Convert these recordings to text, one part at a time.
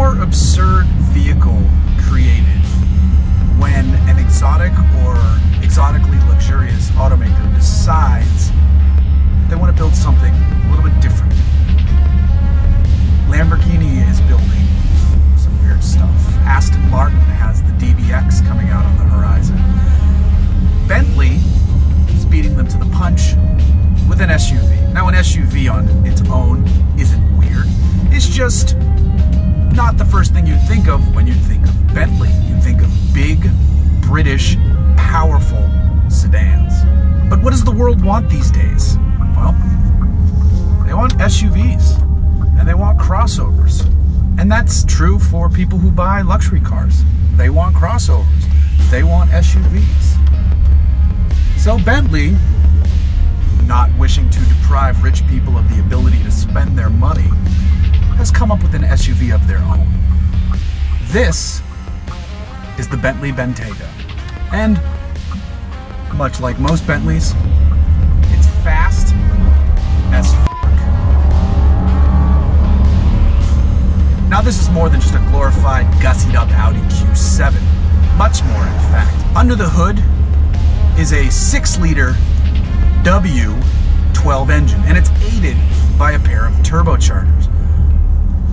more absurd vehicle created when an exotic or exotically luxurious automaker decides they want to build something a little bit different? Lamborghini is building some weird stuff. Aston Martin has the DBX coming out on the horizon. Bentley is beating them to the punch with an SUV. Now, an SUV on its own isn't weird. It's just not the first thing you'd think of when you think of Bentley. You think of big, British, powerful sedans. But what does the world want these days? Well, they want SUVs and they want crossovers. And that's true for people who buy luxury cars. They want crossovers. They want SUVs. So Bentley, not wishing to deprive rich people of the ability to spend their money, has come up with an SUV of their own. This is the Bentley Bentayga. And much like most Bentleys, it's fast as f***. Now this is more than just a glorified, gussied up Audi Q7. Much more, in fact. Under the hood is a 6-liter W12 engine, and it's aided by a pair of turbochargers.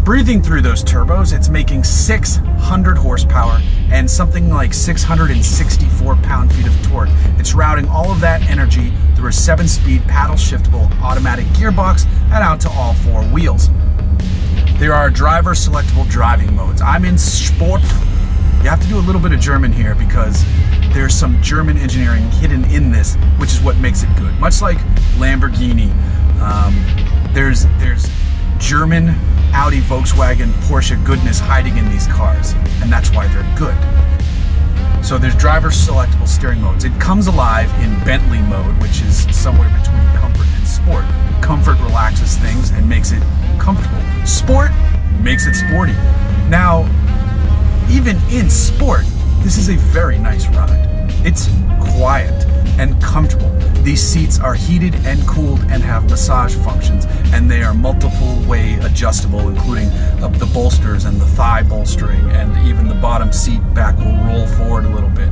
Breathing through those turbos, it's making 600 horsepower and something like 664 pound-feet of torque. It's routing all of that energy through a 7-speed paddle-shiftable automatic gearbox and out to all 4 wheels. There are driver-selectable driving modes. I'm in Sport. You have to do a little bit of German here because there's some German engineering hidden in this, which is what makes it good. Much like Lamborghini, there's German, Audi, Volkswagen, Porsche goodness hiding in these cars, and that's why they're good. So there's driver-selectable steering modes. It comes alive in Bentley mode, which is somewhere between comfort and sport. Comfort relaxes things and makes it comfortable. Sport makes it sporty. Now, even in sport, this is a very nice ride. It's quiet and comfortable. These seats are heated and cooled and have massage functions, and they are multiple way adjustable, including the bolsters and the thigh bolstering, and even the bottom seat back will roll forward a little bit.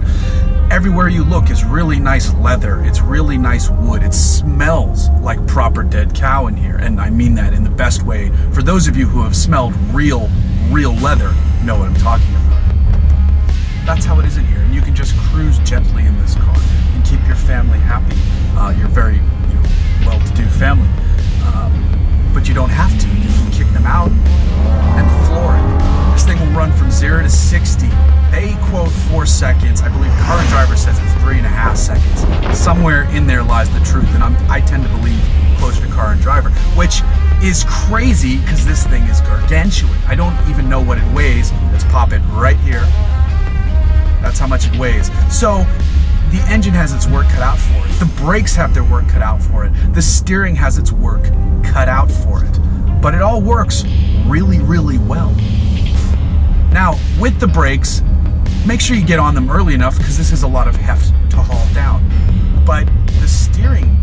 Everywhere you look is really nice leather. It's really nice wood. It smells like proper dead cow in here, and I mean that in the best way. For those of you who have smelled real leather, know what I'm talking about. That's how it is in here, and you can just cruise gently in this car and keep your family happy. You're very, well-to-do family, but you don't have to. You can kick them out and floor it. This thing will run from 0 to 60. They quote 4 seconds. I believe Car and Driver says it's 3.5 seconds. Somewhere in there lies the truth, and I tend to believe closer to Car and Driver, which is crazy because this thing is gargantuan. I don't even know what it weighs. Let's pop it right here. That's how much it weighs. So the engine has its work cut out for it. The brakes have their work cut out for it. The steering has its work cut out for it. But it all works really, really well. Now, with the brakes, make sure you get on them early enough because this is a lot of heft to haul down. But the steering,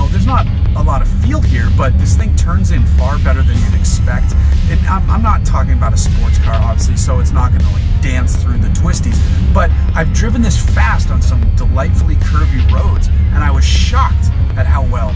there's not a lot of feel here, but this thing turns in far better than you'd expect. I'm not talking about a sports car, obviously, so it's not going to dance through the twisties, but I've driven this fast on some delightfully curvy roads, and I was shocked at how well it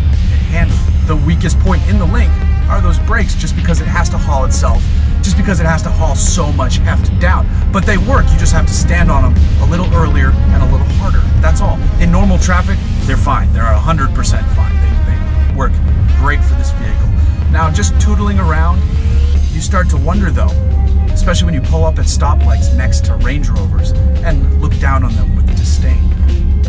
handled. The weakest point in the Link are those brakes, just because it has to haul itself, just because it has to haul so much heft down. But they work, you just have to stand on them a little earlier and a little harder. That's all. In normal traffic, they're fine. They're 100% fine. They work great for this vehicle. Now, just tootling around, you start to wonder though, especially when you pull up at stoplights next to Range Rovers and look down on them with disdain.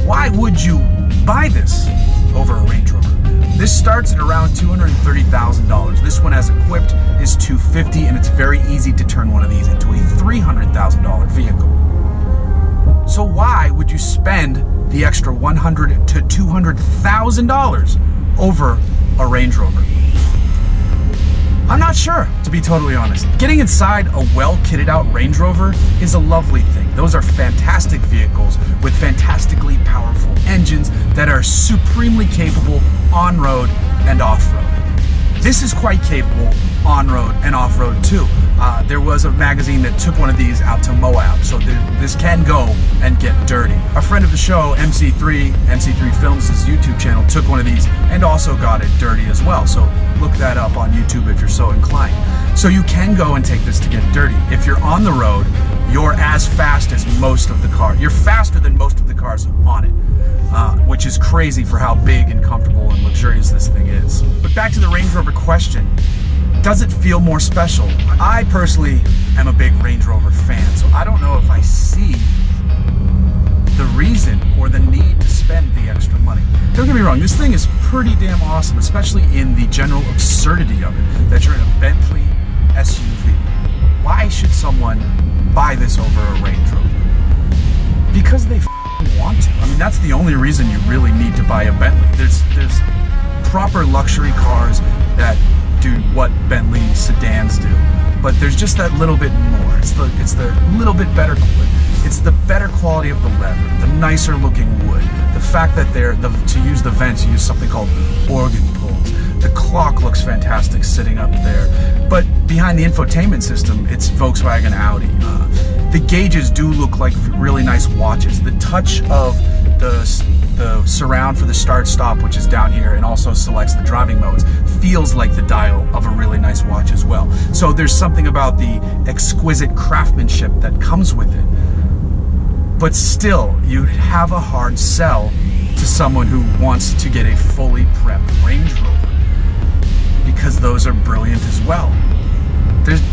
Why would you buy this over a Range Rover? This starts at around $230,000. This one, as equipped, is $250,000, and it's very easy to turn one of these into a $300,000 vehicle. So why would you spend the extra $100,000 to $200,000 over a Range Rover? I'm not sure, to be totally honest. Getting inside a well-kitted out Range Rover is a lovely thing. Those are fantastic vehicles with fantastically powerful engines that are supremely capable on-road and off-road. This is quite capable on-road and off-road too. There was a magazine that took one of these out to Moab, so this can go and get dirty. A friend of the show, MC3 Films' YouTube channel, took one of these and also got it dirty as well. So look that up on YouTube if you're so inclined. So you can go and take this to get dirty. If you're on the road, you're as fast as most of the cars. You're faster than most of the cars on it, which is crazy for how big and comfortable and luxurious this thing is. But back to the Range Rover question. Does it feel more special? I personally am a big Range Rover fan, so I don't know if I see the reason or the need to spend the extra money. Don't get me wrong, this thing is pretty damn awesome, especially in the general absurdity of it, that you're in a Bentley SUV. Why should someone buy this over a Range Rover? Because they want to. I mean, that's the only reason you really need to buy a Bentley. There's proper luxury cars that do what Bentley sedans do, but there's just that little bit more. It's the little bit better. It's the better quality of the leather, the nicer looking wood, the fact that to use the vents, you use something called organ pulls. The clock looks fantastic sitting up there, but behind the infotainment system, it's Volkswagen Audi. The gauges do look like really nice watches. The touch of the surround for the start-stop, which is down here and also selects the driving modes, feels like the dial of a really nice watch as well. So there's something about the exquisite craftsmanship that comes with it. But still, you have a hard sell to someone who wants to get a fully prepped Range Rover, because those are brilliant as well.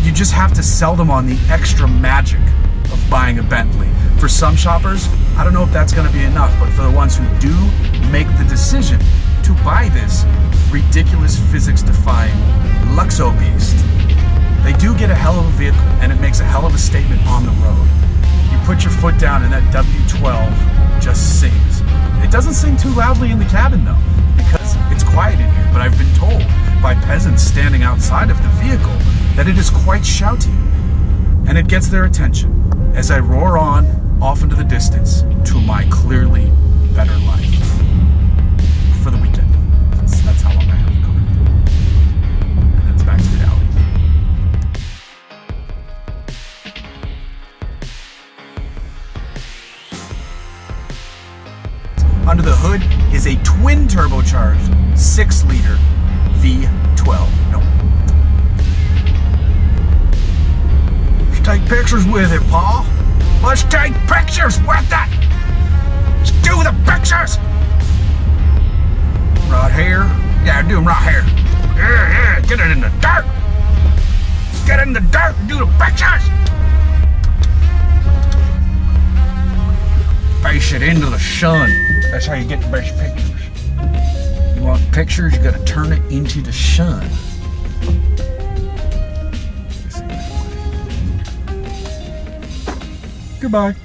You just have to sell them on the extra magic of buying a Bentley. For some shoppers, I don't know if that's going to be enough, but for the ones who do make the decision to buy this ridiculous physics-defying Luxo beast, they do get a hell of a vehicle, and it makes a hell of a statement on the road. You put your foot down and that W12 just sings. It doesn't sing too loudly in the cabin though, because it's quiet in here, but I've been told by peasants standing outside of the vehicle that it is quite shouty, and it gets their attention as I roar on off into the distance to my clearly better life for the weekend. That's how long I have the car. And then it's back to reality. Under the hood is a twin-turbocharged 6-liter V12. No. Let's take pictures with it, Paul. Let's take pictures with it! Let's do the pictures! Right here? Yeah, do them right here. Yeah, get it in the dirt! Let's get it in the dirt and do the pictures! Face it into the sun. That's how you get the best pictures. You want pictures, you gotta turn it into the sun. Goodbye.